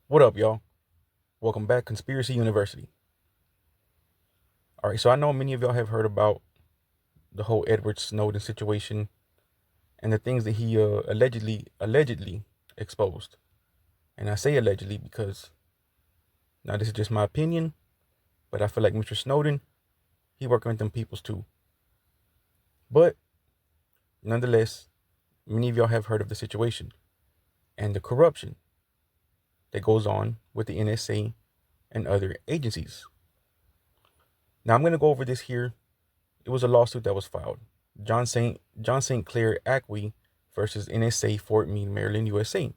What up, y'all? Welcome back, Conspiracy University. All right, so I know many of y'all have heard about the whole Edward Snowden situation and the things that he allegedly exposed. And I say allegedly because now this is just my opinion, but I feel like Mr. Snowden, he working with them peoples too. But nonetheless, many of y'all have heard of the situation and the corruption that goes on with the NSA and other agencies. Now I'm going to go over this here. It was a lawsuit that was filed. John St. Clair Acqui versus NSA Fort Meade, Maryland, USA.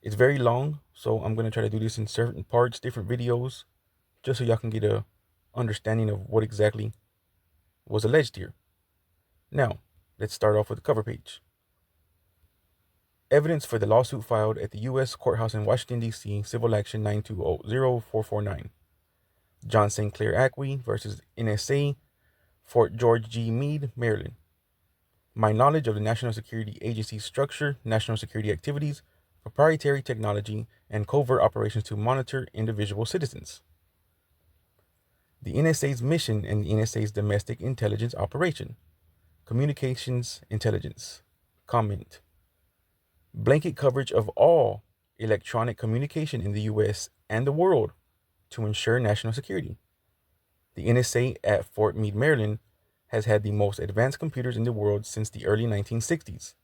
It's very long, so I'm going to try to do this in certain parts, different videos, just so y'all can get a understanding of what exactly was alleged here. Now, let's start off with the cover page. Evidence for the lawsuit filed at the U.S. Courthouse in Washington, D.C., Civil Action 9200449. John St. Clair Acqui versus NSA, Fort George G. Meade, Maryland. My knowledge of the National Security Agency's structure, national security activities, proprietary technology, and covert operations to monitor individual citizens. The NSA's mission and the NSA's domestic intelligence operation. Communications intelligence. Comment. Blanket coverage of all electronic communication in the U.S. and the world to ensure national security. The NSA at Fort Meade, Maryland, has had the most advanced computers in the world since the early 1960s.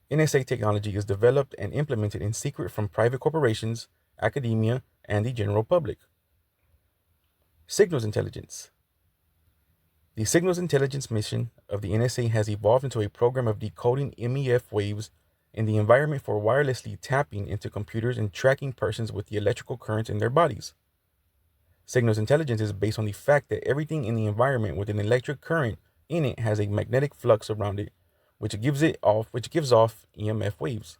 NSA technology is developed and implemented in secret from private corporations, academia, and the general public. Signals intelligence. The signals intelligence mission of the NSA has evolved into a program of decoding MEF waves in the environment for wirelessly tapping into computers and tracking persons with the electrical currents in their bodies. Signals intelligence is based on the fact that everything in the environment with an electric current in it has a magnetic flux around it, which gives off EMF waves.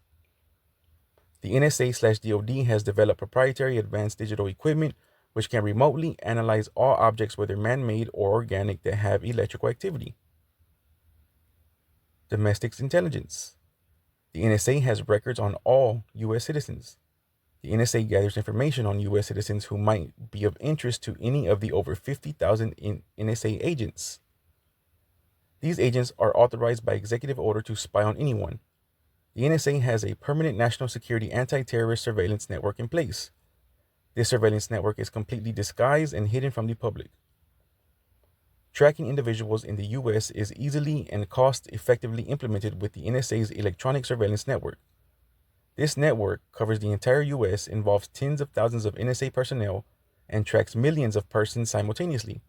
The NSA/DoD has developed proprietary advanced digital equipment which can remotely analyze all objects, whether man-made or organic, that have electrical activity. Domestic intelligence. The NSA has records on all U.S. citizens. The NSA gathers information on U.S. citizens who might be of interest to any of the over 50,000 NSA agents. These agents are authorized by executive order to spy on anyone. The NSA has a permanent national security anti-terrorist surveillance network in place. This surveillance network is completely disguised and hidden from the public. Tracking individuals in the U.S. is easily and cost-effectively implemented with the NSA's electronic surveillance network. This network covers the entire U.S., involves tens of thousands of NSA personnel, and tracks millions of persons simultaneously.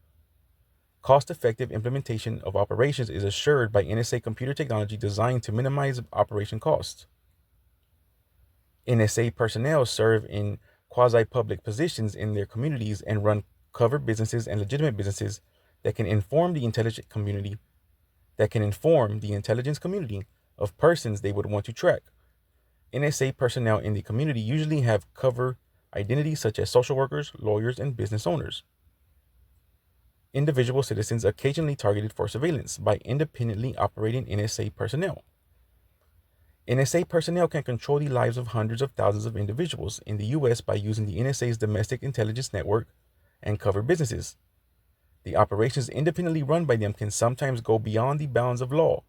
Cost-effective implementation of operations is assured by NSA computer technology designed to minimize operation costs. NSA personnel serve in quasi-public positions in their communities and run covered businesses and legitimate businesses that can inform the intelligence community of persons they would want to track. NSA personnel in the community usually have cover identities such as social workers, lawyers, and business owners. Individual citizens occasionally targeted for surveillance by independently operating NSA personnel. NSA personnel can control the lives of hundreds of thousands of individuals in the U.S. by using the NSA's domestic intelligence network and cover businesses. The operations independently run by them can sometimes go beyond the bounds of law.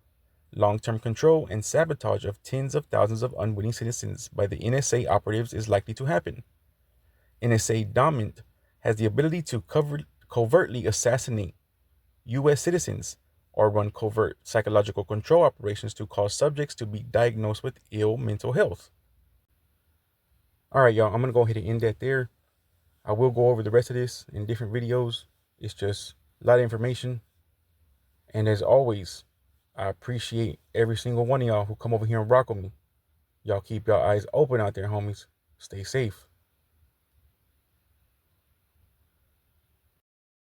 Long-term control and sabotage of tens of thousands of unwitting citizens by the NSA operatives is likely to happen. NSA dominant has the ability to covertly assassinate U.S. citizens or run covert psychological control operations to cause subjects to be diagnosed with ill mental health. All right, y'all, I'm going to go ahead and end that there. I will go over the rest of this in different videos. It's just a lot of information. And as always, I appreciate every single one of y'all who come over here and rock with me. Y'all keep your eyes open out there, homies. Stay safe.